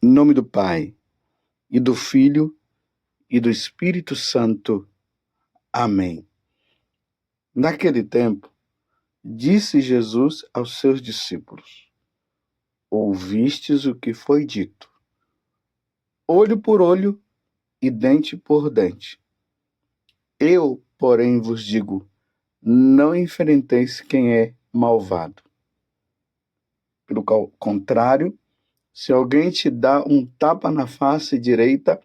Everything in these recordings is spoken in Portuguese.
Em nome do Pai, e do Filho, e do Espírito Santo. Amém. Naquele tempo, disse Jesus aos seus discípulos: Ouvistes o que foi dito, olho por olho e dente por dente. Eu, porém, vos digo, não enfrenteis quem é malvado. Pelo contrário, se alguém te dá um tapa na face direita,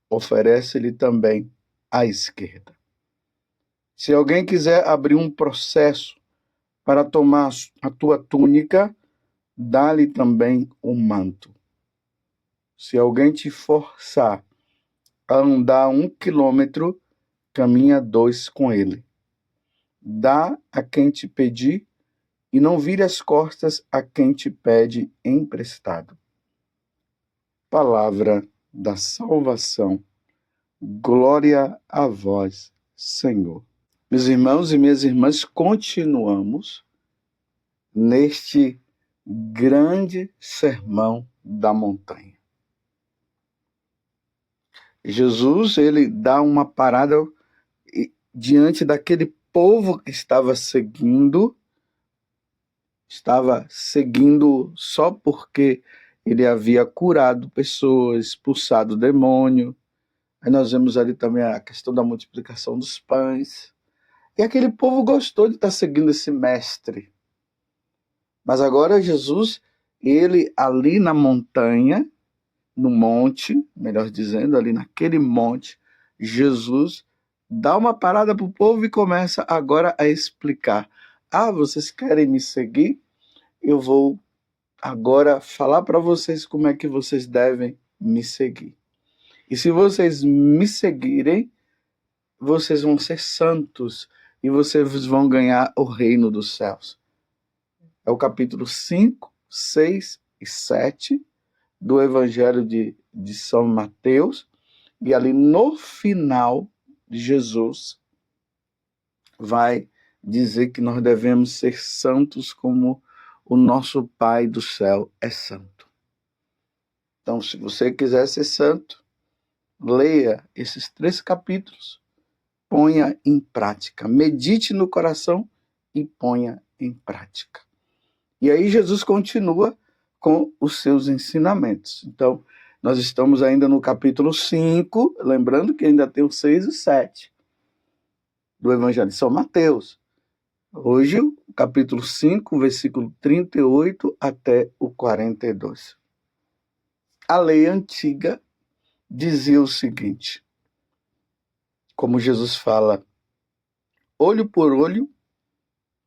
oferece-lhe também a esquerda. Se alguém quiser abrir um processo para tomar a tua túnica, dá-lhe também o manto. Se alguém te forçar a andar 1 quilômetro, caminha 2 com ele. Dá a quem te pedir e não vire as costas a quem te pede emprestado. Palavra da salvação. Glória a vós, Senhor. Meus irmãos e minhas irmãs, continuamos neste grande sermão da montanha. Jesus, ele dá uma parada diante daquele povo que estava seguindo só porque ele havia curado pessoas, expulsado o demônio. Aí nós vemos ali também a questão da multiplicação dos pães. E aquele povo gostou de estar seguindo esse mestre. Mas agora Jesus, ele ali na montanha, no monte, melhor dizendo, ali naquele monte, Jesus dá uma parada para o povo e começa agora a explicar. Vocês querem me seguir? Eu vou agora falar para vocês como é que vocês devem me seguir. E se vocês me seguirem, vocês vão ser santos e vocês vão ganhar o reino dos céus. É o capítulo 5, 6 e 7 do Evangelho de São Mateus. E ali no final, Jesus vai dizer que nós devemos ser santos como o nosso Pai do céu é santo. Então, se você quiser ser santo, leia esses 3 capítulos, ponha em prática, medite no coração e ponha em prática. E aí Jesus continua com os seus ensinamentos. Então, nós estamos ainda no capítulo 5, lembrando que ainda tem o 6 e o 7 do Evangelho de São Mateus. Hoje, o capítulo 5, versículo 38 até o 42. A lei antiga dizia o seguinte, como Jesus fala, olho por olho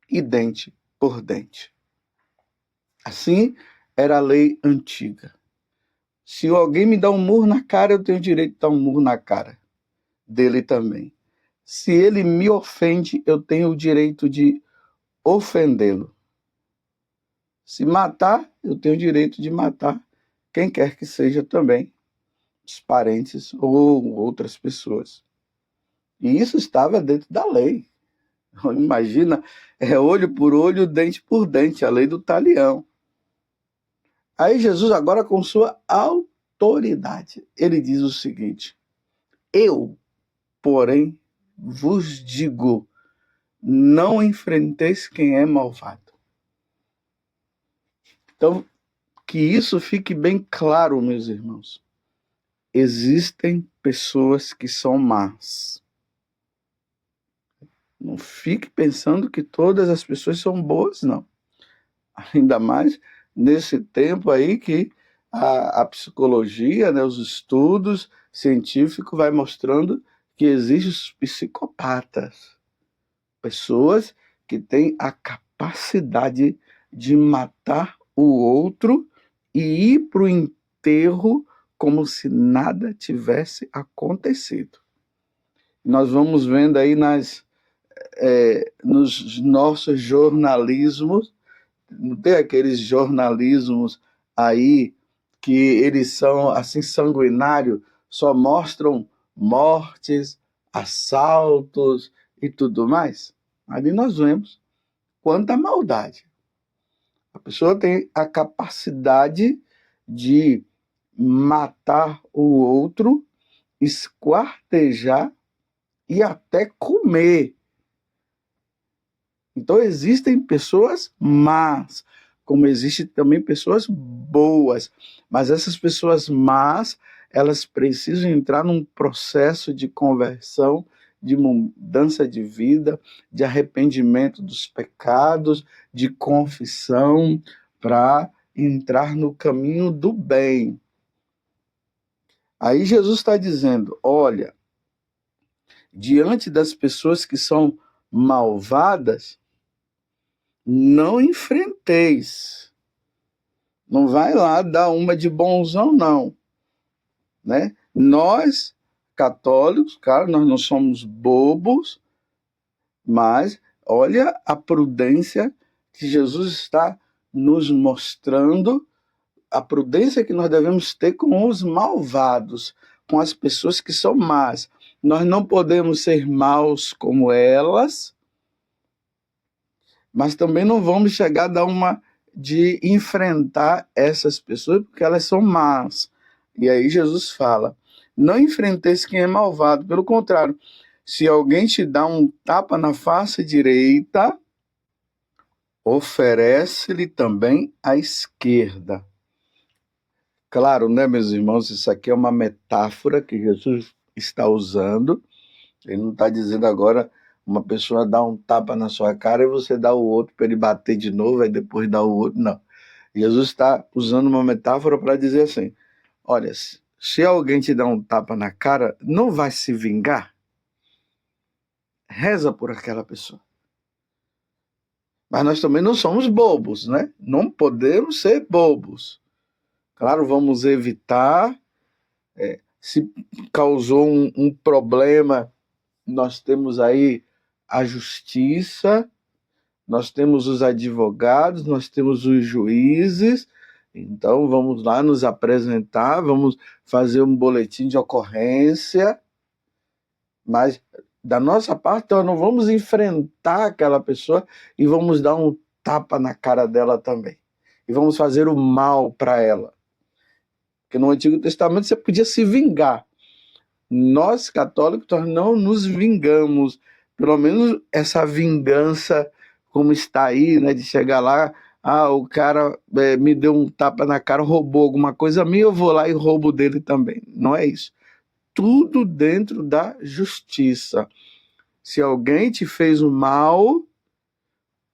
e dente por dente. Assim era a lei antiga. Se alguém me dá um murro na cara, eu tenho o direito de dar um murro na cara dele também. Se ele me ofende, eu tenho o direito de ofendê-lo. Se matar, eu tenho o direito de matar quem quer que seja também, os parentes ou outras pessoas. E isso estava dentro da lei. Imagina, olho por olho, dente por dente, a lei do talião. Aí Jesus agora com sua autoridade, ele diz o seguinte, eu, porém, vos digo, não enfrenteis quem é malvado. Então, que isso fique bem claro, meus irmãos. Existem pessoas que são más. Não fique pensando que todas as pessoas são boas, não. Ainda mais nesse tempo aí que a psicologia, né, os estudos científicos vai mostrando que existem os psicopatas. Pessoas que têm a capacidade de matar o outro e ir para o enterro como se nada tivesse acontecido. Nós vamos vendo aí nos nossos jornalismos, não tem aqueles jornalismos aí que eles são assim sanguinários, só mostram mortes, assaltos e tudo mais? Ali nós vemos quanta maldade. A pessoa tem a capacidade de matar o outro, esquartejar e até comer. Então existem pessoas más, como existem também pessoas boas, mas essas pessoas más, elas precisam entrar num processo de conversão, de mudança de vida, de arrependimento dos pecados, de confissão, para entrar no caminho do bem. Aí Jesus está dizendo, olha, diante das pessoas que são malvadas, não enfrenteis. Não vai lá dar uma de bonzão, não. Né? Nós, católicos, cara, nós não somos bobos, mas olha a prudência que Jesus está nos mostrando, a prudência que nós devemos ter com os malvados, com as pessoas que são más. Nós não podemos ser maus como elas, mas também não vamos chegar a dar uma de enfrentar essas pessoas, porque elas são más. E aí Jesus fala, não enfrenteis quem é malvado, pelo contrário, se alguém te dá um tapa na face direita, oferece-lhe também a esquerda. Claro, né, meus irmãos, isso aqui é uma metáfora que Jesus está usando. Ele não está dizendo agora uma pessoa dá um tapa na sua cara e você dá o outro para ele bater de novo, aí depois dá o outro. Não. Jesus está usando uma metáfora para dizer assim, olha, se alguém te dá um tapa na cara, não vai se vingar? Reza por aquela pessoa. Mas nós também não somos bobos, né? Não podemos ser bobos. Claro, vamos evitar. Se causou um problema, nós temos aí a justiça, nós temos os advogados, nós temos os juízes, então vamos lá nos apresentar, vamos fazer um boletim de ocorrência, mas da nossa parte nós não vamos enfrentar aquela pessoa e vamos dar um tapa na cara dela também. E vamos fazer o mal para ela. Porque no Antigo Testamento você podia se vingar. Nós, católicos, nós não nos vingamos. Pelo menos essa vingança, como está aí, né, de chegar lá, o cara me deu um tapa na cara, roubou alguma coisa minha, eu vou lá e roubo dele também. Não é isso. Tudo dentro da justiça. Se alguém te fez o mal,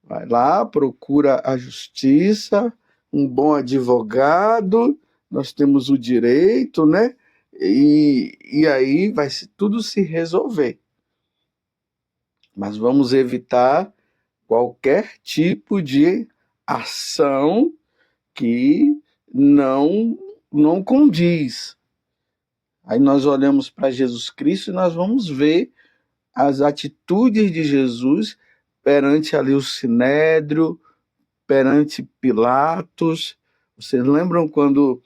vai lá, procura a justiça, um bom advogado, nós temos o direito, né? E aí vai tudo se resolver. Mas vamos evitar qualquer tipo de ação que não condiz. Aí nós olhamos para Jesus Cristo e nós vamos ver as atitudes de Jesus perante ali o Sinédrio, perante Pilatos. Vocês lembram quando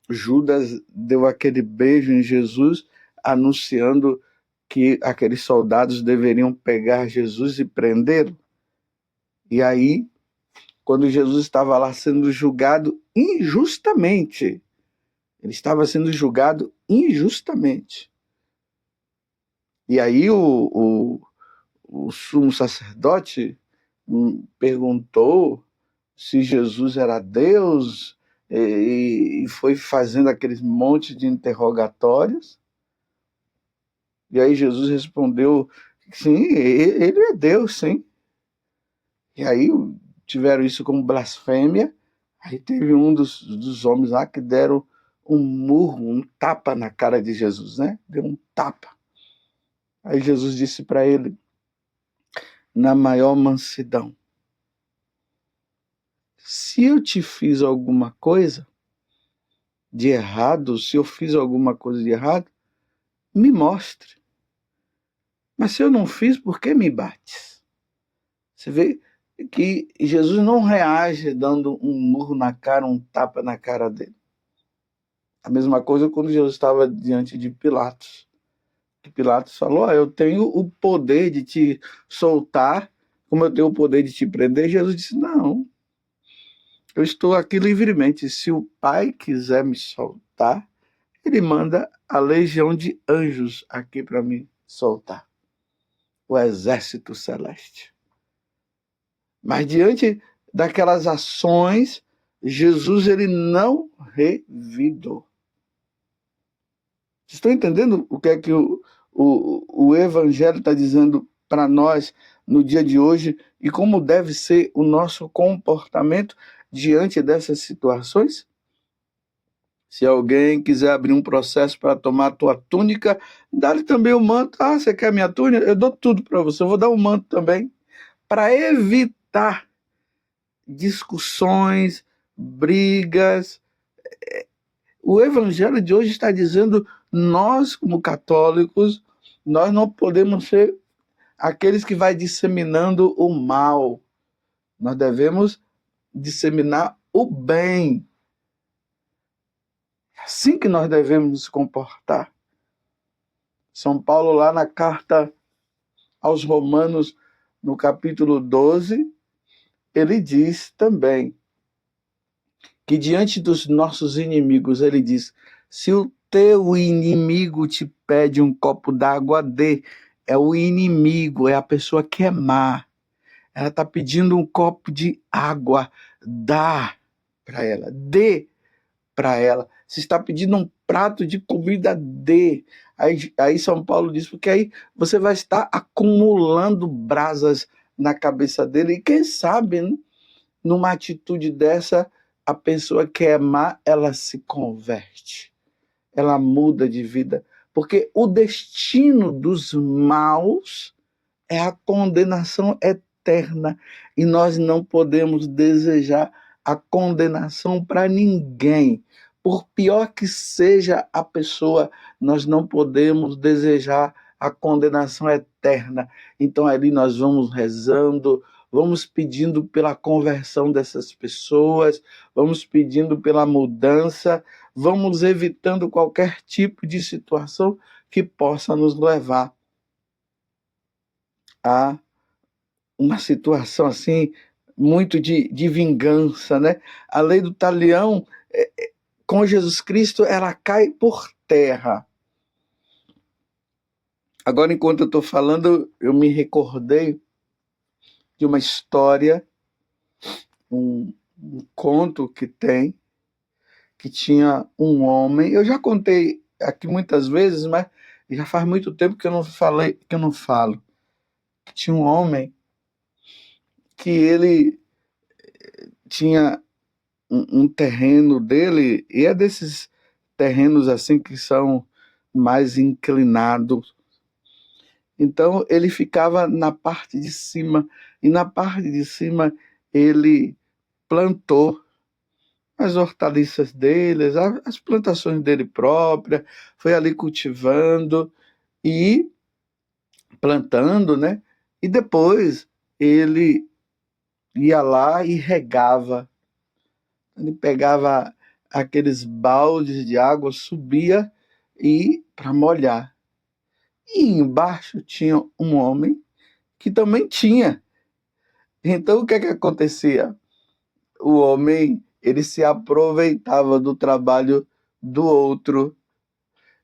Judas deu aquele beijo em Jesus, anunciando que aqueles soldados deveriam pegar Jesus e prendê-lo? E aí, quando Jesus estava lá sendo julgado injustamente, ele estava sendo julgado injustamente. E aí o sumo sacerdote perguntou se Jesus era Deus e foi fazendo aqueles monte de interrogatórios. E aí Jesus respondeu, sim, ele é Deus, sim. E aí tiveram isso como blasfêmia. Aí teve um dos homens lá que deram um murro, um tapa na cara de Jesus, né? Deu um tapa. Aí Jesus disse para ele, na maior mansidão, se eu te fiz alguma coisa de errado, se eu fiz alguma coisa de errado, me mostre. Mas se eu não fiz, por que me bates? Você vê que Jesus não reage dando um murro na cara, um tapa na cara dele. A mesma coisa quando Jesus estava diante de Pilatos. Que Pilatos falou, eu tenho o poder de te soltar, como eu tenho o poder de te prender. Jesus disse, não, eu estou aqui livremente. Se o Pai quiser me soltar, ele manda a legião de anjos aqui para me soltar, o exército celeste. Mas diante daquelas ações, Jesus ele não revidou. Vocês estão entendendo o que é que o Evangelho está dizendo para nós no dia de hoje e como deve ser o nosso comportamento diante dessas situações? Se alguém quiser abrir um processo para tomar a tua túnica, dá-lhe também o manto. Ah, você quer minha túnica? Eu dou tudo para você. Eu vou dar um manto também, para evitar discussões, brigas. O evangelho de hoje está dizendo, nós como católicos, nós não podemos ser aqueles que vai disseminando o mal. Nós devemos disseminar o bem. É assim que nós devemos nos comportar. São Paulo, lá na carta aos Romanos, no capítulo 12, ele diz também que diante dos nossos inimigos, ele diz, se o teu inimigo te pede um copo d'água, dê. É o inimigo, é a pessoa que é má. Ela está pedindo um copo de água, dá para ela, dê para ela. Se está pedindo um prato de comida, dê. Aí São Paulo diz, porque aí você vai estar acumulando brasas na cabeça dele, e quem sabe, né, numa atitude dessa, a pessoa que é má, ela se converte, ela muda de vida, porque o destino dos maus é a condenação eterna, e nós não podemos desejar a condenação para ninguém. Por pior que seja a pessoa, nós não podemos desejar a condenação eterna. Então ali nós vamos rezando, vamos pedindo pela conversão dessas pessoas, vamos pedindo pela mudança, vamos evitando qualquer tipo de situação que possa nos levar a uma situação assim muito de vingança, né? A lei do talião com Jesus Cristo ela cai por terra. Agora, enquanto eu estou falando, eu me recordei de uma história, um conto que tinha um homem. Eu já contei aqui muitas vezes, mas já faz muito tempo que eu não falei, que eu não falo. Tinha um homem que ele tinha um terreno dele, e é desses terrenos assim que são mais inclinados. Então ele ficava na parte de cima, e na parte de cima ele plantou as hortaliças dele, as plantações dele própria, foi ali cultivando e plantando, né? E depois ele ia lá e regava. Ele pegava aqueles baldes de água, subia e para molhar. E embaixo tinha um homem que também tinha. Então o que é que acontecia? O homem, ele se aproveitava do trabalho do outro.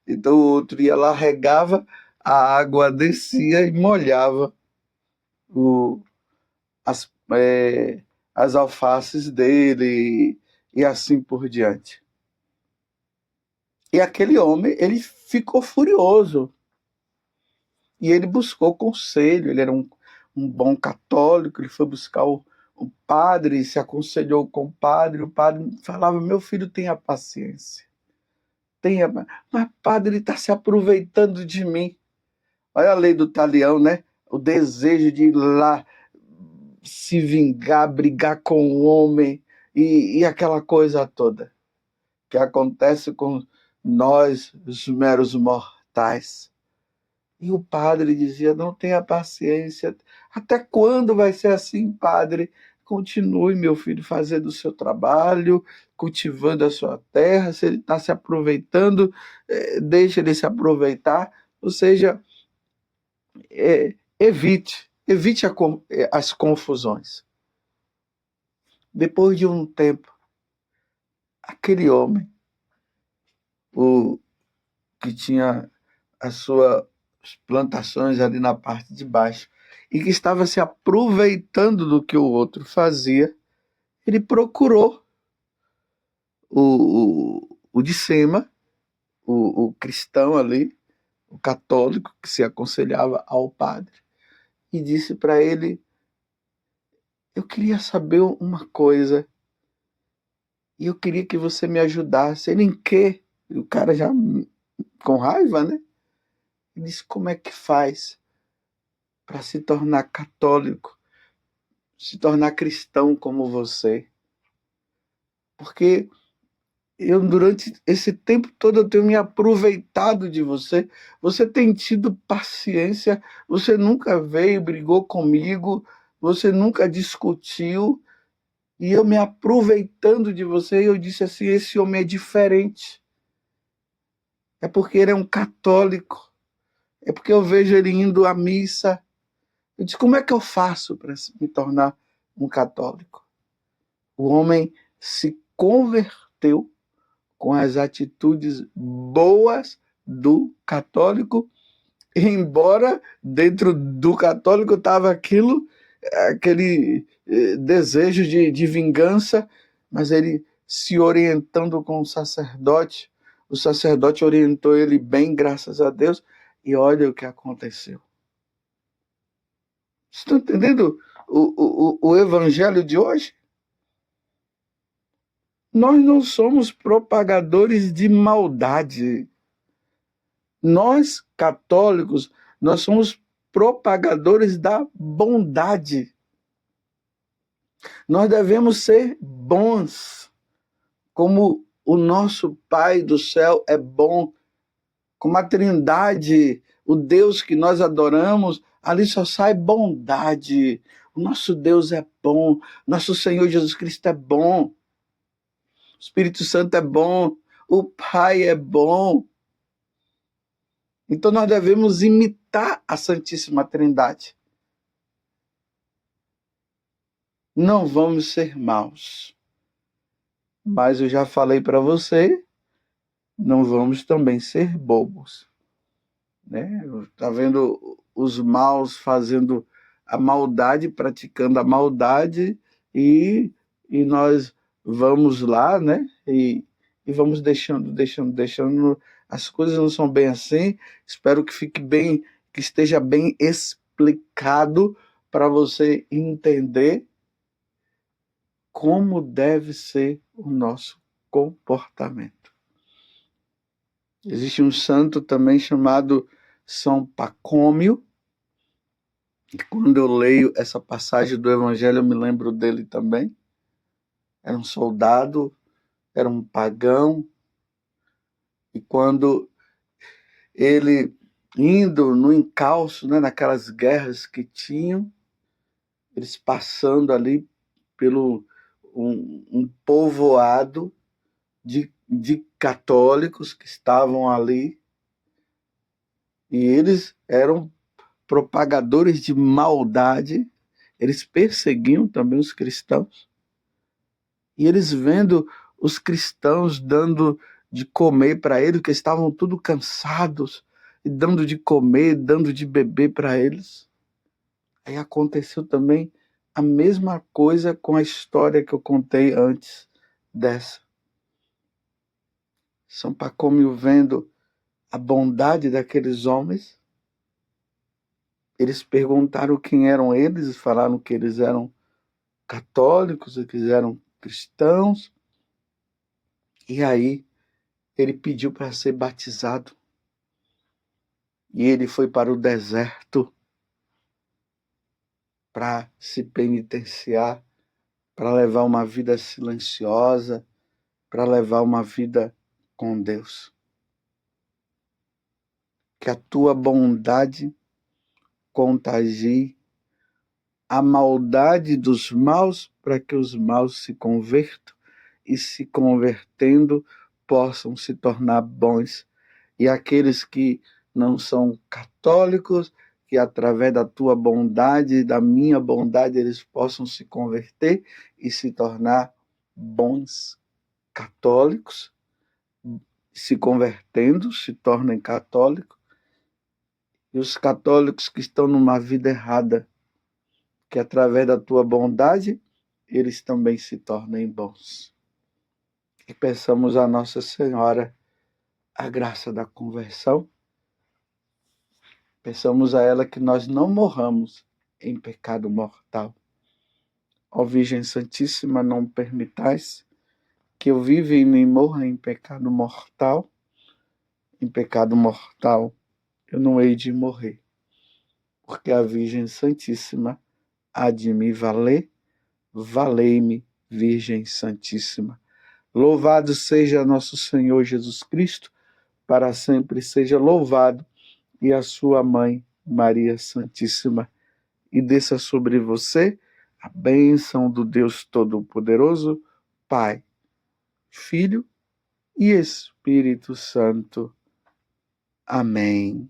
Então o outro ia lá, regava, a água descia e molhava o, as, as alfaces dele e assim por diante. E aquele homem, ele ficou furioso. E ele buscou conselho, ele era um bom católico, ele foi buscar o padre, se aconselhou com o padre falava, meu filho, tenha paciência. Tenha, mas padre, ele está se aproveitando de mim. Olha a lei do talião, né? O desejo de ir lá se vingar, brigar com o homem e aquela coisa toda que acontece com nós, os meros mortais. E o padre dizia, não tenha paciência. Até quando vai ser assim, padre? Continue, meu filho, fazendo o seu trabalho, cultivando a sua terra. Se ele está se aproveitando, deixe ele se aproveitar. Ou seja, evite as confusões. Depois de um tempo, aquele homem, que tinha as suas plantações ali na parte de baixo e que estava se aproveitando do que o outro fazia, ele procurou o de cima, o cristão ali, o católico que se aconselhava ao padre, e disse para ele: eu queria saber uma coisa e eu queria que você me ajudasse. Ele em quê? E o cara já com raiva, né? Ele disse: como é que faz para se tornar católico, se tornar cristão como você? Porque eu, durante esse tempo todo, eu tenho me aproveitado de você. Você tem tido paciência, você nunca veio, brigou comigo, você nunca discutiu, e eu me aproveitando de você, eu disse assim: esse homem é diferente. É porque ele é um católico, é porque eu vejo ele indo à missa. Eu disse: como é que eu faço para me tornar um católico? O homem se converteu com as atitudes boas do católico, embora dentro do católico estava aquele desejo de vingança, mas ele se orientando com o sacerdote orientou ele bem, graças a Deus, e olha o que aconteceu. Estão entendendo o evangelho de hoje? Nós não somos propagadores de maldade. Nós, católicos, nós somos propagadores da bondade. Nós devemos ser bons, como o nosso Pai do céu é bom, como a Trindade, o Deus que nós adoramos, ali só sai bondade. O nosso Deus é bom, nosso Senhor Jesus Cristo é bom, o Espírito Santo é bom, o Pai é bom. Então nós devemos imitar a Santíssima Trindade. Não vamos ser maus. Mas eu já falei para você, não vamos também ser bobos. Né? Tá vendo os maus fazendo a maldade, praticando a maldade, e nós vamos lá, né? E vamos deixando. As coisas não são bem assim. Espero que fique bem, que esteja bem explicado para você entender como deve ser o nosso comportamento. Existe um santo também chamado São Pacômio, e quando eu leio essa passagem do Evangelho eu me lembro dele também. Era um soldado, era um pagão, e quando ele, indo no encalço, né, naquelas guerras que tinham, eles passando ali pelo um povoado de católicos que estavam ali, e eles eram propagadores de maldade, eles perseguiam também os cristãos, e eles vendo os cristãos dando de comer para eles, que estavam tudo cansados, e dando de comer, dando de beber para eles. Aí aconteceu também a mesma coisa com a história que eu contei antes dessa. São Pacômio, vendo a bondade daqueles homens, eles perguntaram quem eram eles, falaram que eles eram católicos, que eles eram cristãos, e aí ele pediu para ser batizado. E ele foi para o deserto para se penitenciar, para levar uma vida silenciosa, para levar uma vida com Deus. Que a tua bondade contagie a maldade dos maus, para que os maus se convertam e, se convertendo, possam se tornar bons. E aqueles que não são católicos, que através da tua bondade, da minha bondade, eles possam se converter e se tornar bons católicos, se convertendo, se tornem católicos, e os católicos que estão numa vida errada, que através da tua bondade, eles também se tornem bons. E peçamos a Nossa Senhora a graça da conversão, peçamos a ela que nós não morramos em pecado mortal. Ó Virgem Santíssima, não permitais que eu viva e nem morra em pecado mortal. Em pecado mortal eu não hei de morrer, porque a Virgem Santíssima há de me valer. Valei-me, Virgem Santíssima. Louvado seja nosso Senhor Jesus Cristo, para sempre seja louvado, e a sua mãe, Maria Santíssima. E desça sobre você a bênção do Deus Todo-Poderoso, Pai, Filho e Espírito Santo. Amém.